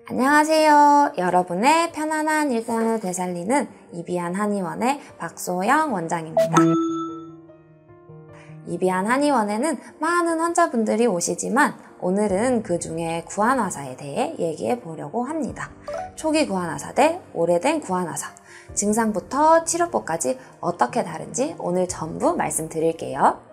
안녕하세요. 여러분의 편안한 일상을 되살리는 이비한 한의원의 박소영 원장입니다. 이비한 한의원에는 많은 환자분들이 오시지만 오늘은 그 중에 구안화사에 대해 얘기해 보려고 합니다. 초기 구안화사 대 오래된 구안화사, 증상부터 치료법까지 어떻게 다른지 오늘 전부 말씀드릴게요.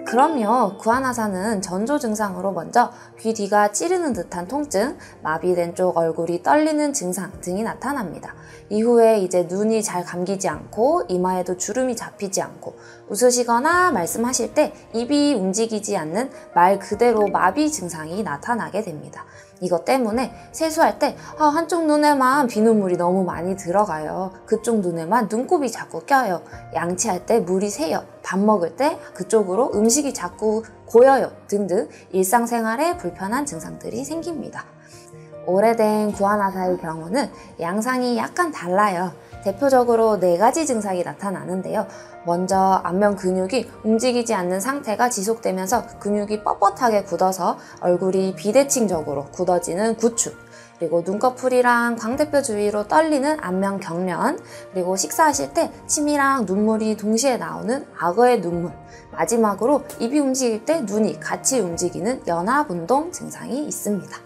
그럼요. 구안화사는 전조 증상으로 먼저 귀 뒤가 찌르는 듯한 통증, 마비된 쪽 얼굴이 떨리는 증상 등이 나타납니다. 이후에 이제 눈이 잘 감기지 않고 이마에도 주름이 잡히지 않고 웃으시거나 말씀하실 때 입이 움직이지 않는 말 그대로 마비 증상이 나타나게 됩니다. 이것 때문에 세수할 때 한쪽 눈에만 비눗물이 너무 많이 들어가요. 그쪽 눈에만 눈곱이 자꾸 껴요. 양치할 때 물이 새요. 밥 먹을 때 그쪽으로 음식이 자꾸 고여요. 등등 일상생활에 불편한 증상들이 생깁니다. 오래된 구안화사의 경우는 양상이 약간 달라요. 대표적으로 4가지 증상이 나타나는데요. 먼저 안면 근육이 움직이지 않는 상태가 지속되면서 근육이 뻣뻣하게 굳어서 얼굴이 비대칭적으로 굳어지는 구축, 그리고 눈꺼풀이랑 광대뼈 주위로 떨리는 안면 경련, 그리고 식사하실 때 침이랑 눈물이 동시에 나오는 악어의 눈물, 마지막으로 입이 움직일 때 눈이 같이 움직이는 연합운동 증상이 있습니다.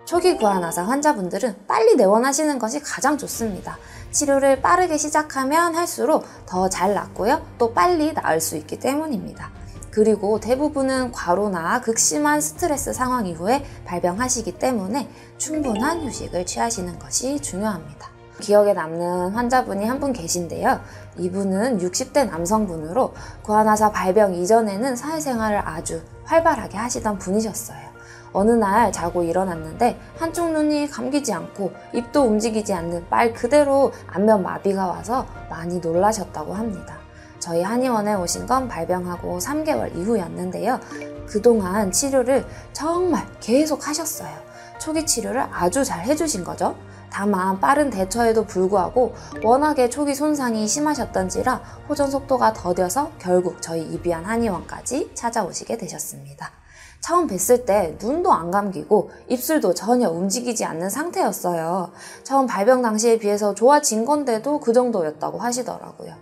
초기 구안화사 환자분들은 빨리 내원하시는 것이 가장 좋습니다. 치료를 빠르게 시작하면 할수록 더 잘 낫고요. 또 빨리 나을 수 있기 때문입니다. 그리고 대부분은 과로나 극심한 스트레스 상황 이후에 발병하시기 때문에 충분한 휴식을 취하시는 것이 중요합니다. 기억에 남는 환자분이 한 분 계신데요. 이분은 60대 남성분으로 구안화사 발병 이전에는 사회생활을 아주 활발하게 하시던 분이셨어요. 어느 날 자고 일어났는데 한쪽 눈이 감기지 않고 입도 움직이지 않는 말 그대로 안면 마비가 와서 많이 놀라셨다고 합니다. 저희 한의원에 오신 건 발병하고 3개월 이후였는데요. 그동안 치료를 정말 계속 하셨어요. 초기 치료를 아주 잘 해주신 거죠. 다만 빠른 대처에도 불구하고 워낙에 초기 손상이 심하셨던지라 호전 속도가 더뎌서 결국 저희 이비한 한의원까지 찾아오시게 되셨습니다. 처음 뵀을 때 눈도 안 감기고 입술도 전혀 움직이지 않는 상태였어요. 처음 발병 당시에 비해서 좋아진 건데도 그 정도였다고 하시더라고요.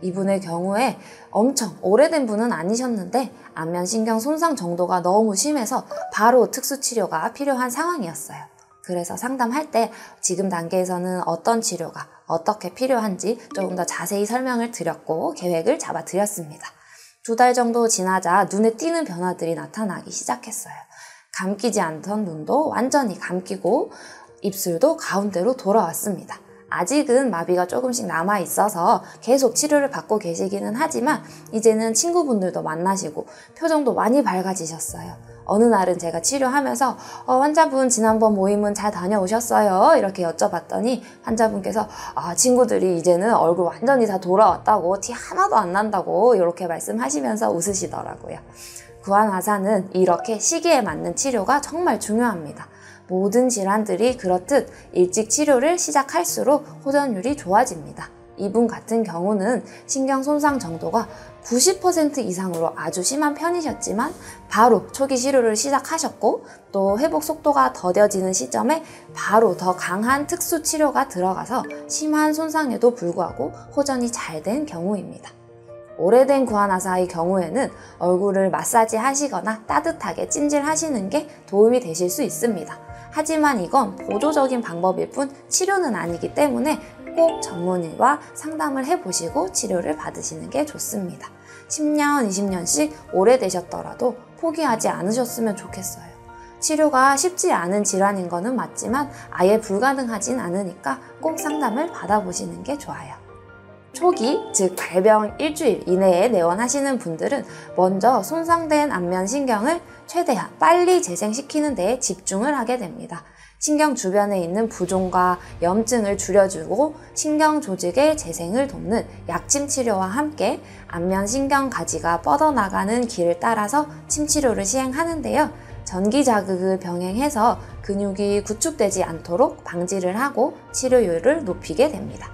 이분의 경우에 엄청 오래된 분은 아니셨는데 안면신경 손상 정도가 너무 심해서 바로 특수치료가 필요한 상황이었어요. 그래서 상담할 때 지금 단계에서는 어떤 치료가 어떻게 필요한지 조금 더 자세히 설명을 드렸고 계획을 잡아드렸습니다. 2달 정도 지나자 눈에 띄는 변화들이 나타나기 시작했어요. 감기지 않던 눈도 완전히 감기고 입술도 가운데로 돌아왔습니다. 아직은 마비가 조금씩 남아있어서 계속 치료를 받고 계시기는 하지만 이제는 친구분들도 만나시고 표정도 많이 밝아지셨어요. 어느 날은 제가 치료하면서 환자분 지난번 모임은 잘 다녀오셨어요? 이렇게 여쭤봤더니 환자분께서 친구들이 이제는 얼굴 완전히 다 돌아왔다고 티 하나도 안 난다고 이렇게 말씀하시면서 웃으시더라고요. 구안화사는 이렇게 시기에 맞는 치료가 정말 중요합니다. 모든 질환들이 그렇듯 일찍 치료를 시작할수록 호전율이 좋아집니다. 이분 같은 경우는 신경 손상 정도가 90% 이상으로 아주 심한 편이셨지만 바로 초기 치료를 시작하셨고 또 회복 속도가 더뎌지는 시점에 바로 더 강한 특수 치료가 들어가서 심한 손상에도 불구하고 호전이 잘 된 경우입니다. 오래된 구안화사의 경우에는 얼굴을 마사지 하시거나 따뜻하게 찜질하시는 게 도움이 되실 수 있습니다. 하지만 이건 보조적인 방법일 뿐 치료는 아니기 때문에 꼭 전문의와 상담을 해보시고 치료를 받으시는 게 좋습니다. 10년, 20년씩 오래되셨더라도 포기하지 않으셨으면 좋겠어요. 치료가 쉽지 않은 질환인 거는 맞지만 아예 불가능하진 않으니까 꼭 상담을 받아보시는 게 좋아요. 초기, 즉 발병 일주일 이내에 내원하시는 분들은 먼저 손상된 안면신경을 최대한 빨리 재생시키는 데에 집중을 하게 됩니다. 신경 주변에 있는 부종과 염증을 줄여주고 신경 조직의 재생을 돕는 약침 치료와 함께 안면신경 가지가 뻗어나가는 길을 따라서 침치료를 시행하는데요. 전기 자극을 병행해서 근육이 구축되지 않도록 방지를 하고 치료율을 높이게 됩니다.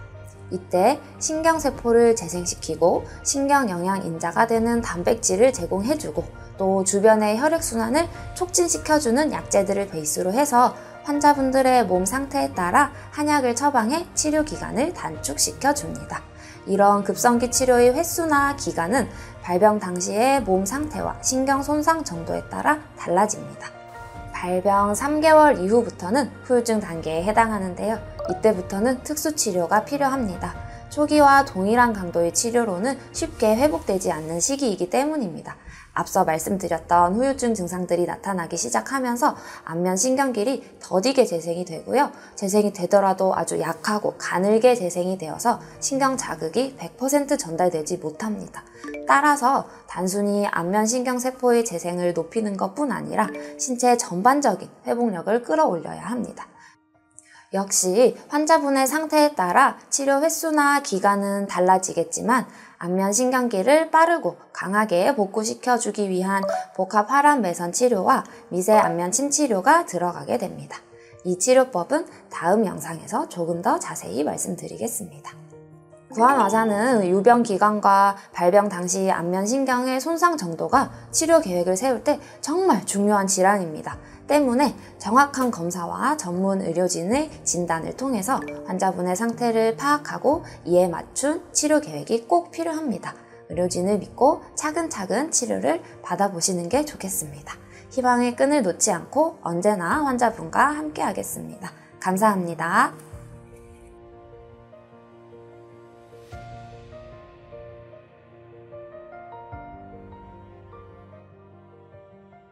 이때 신경세포를 재생시키고 신경영양인자가 되는 단백질을 제공해주고 또 주변의 혈액순환을 촉진시켜주는 약재들을 베이스로 해서 환자분들의 몸 상태에 따라 한약을 처방해 치료 기간을 단축시켜 줍니다. 이런 급성기 치료의 횟수나 기간은 발병 당시의 몸 상태와 신경 손상 정도에 따라 달라집니다. 발병 3개월 이후부터는 후유증 단계에 해당하는데요. 이때부터는 특수 치료가 필요합니다. 초기와 동일한 강도의 치료로는 쉽게 회복되지 않는 시기이기 때문입니다. 앞서 말씀드렸던 후유증 증상들이 나타나기 시작하면서 안면 신경길이 더디게 재생이 되고요. 재생이 되더라도 아주 약하고 가늘게 재생이 되어서 신경 자극이 100% 전달되지 못합니다. 따라서 단순히 안면 신경세포의 재생을 높이는 것뿐 아니라 신체 전반적인 회복력을 끌어올려야 합니다. 역시 환자분의 상태에 따라 치료 횟수나 기간은 달라지겠지만 안면 신경기를 빠르고 강하게 복구시켜주기 위한 복합 화람 매선 치료와 미세 안면 침 치료가 들어가게 됩니다. 이 치료법은 다음 영상에서 조금 더 자세히 말씀드리겠습니다. 구안화사는 유병 기간과 발병 당시 안면 신경의 손상 정도가 치료 계획을 세울 때 정말 중요한 질환입니다. 때문에 정확한 검사와 전문 의료진의 진단을 통해서 환자분의 상태를 파악하고 이에 맞춘 치료 계획이 꼭 필요합니다. 의료진을 믿고 차근차근 치료를 받아보시는 게 좋겠습니다. 희망의 끈을 놓지 않고 언제나 환자분과 함께 하겠습니다. 감사합니다.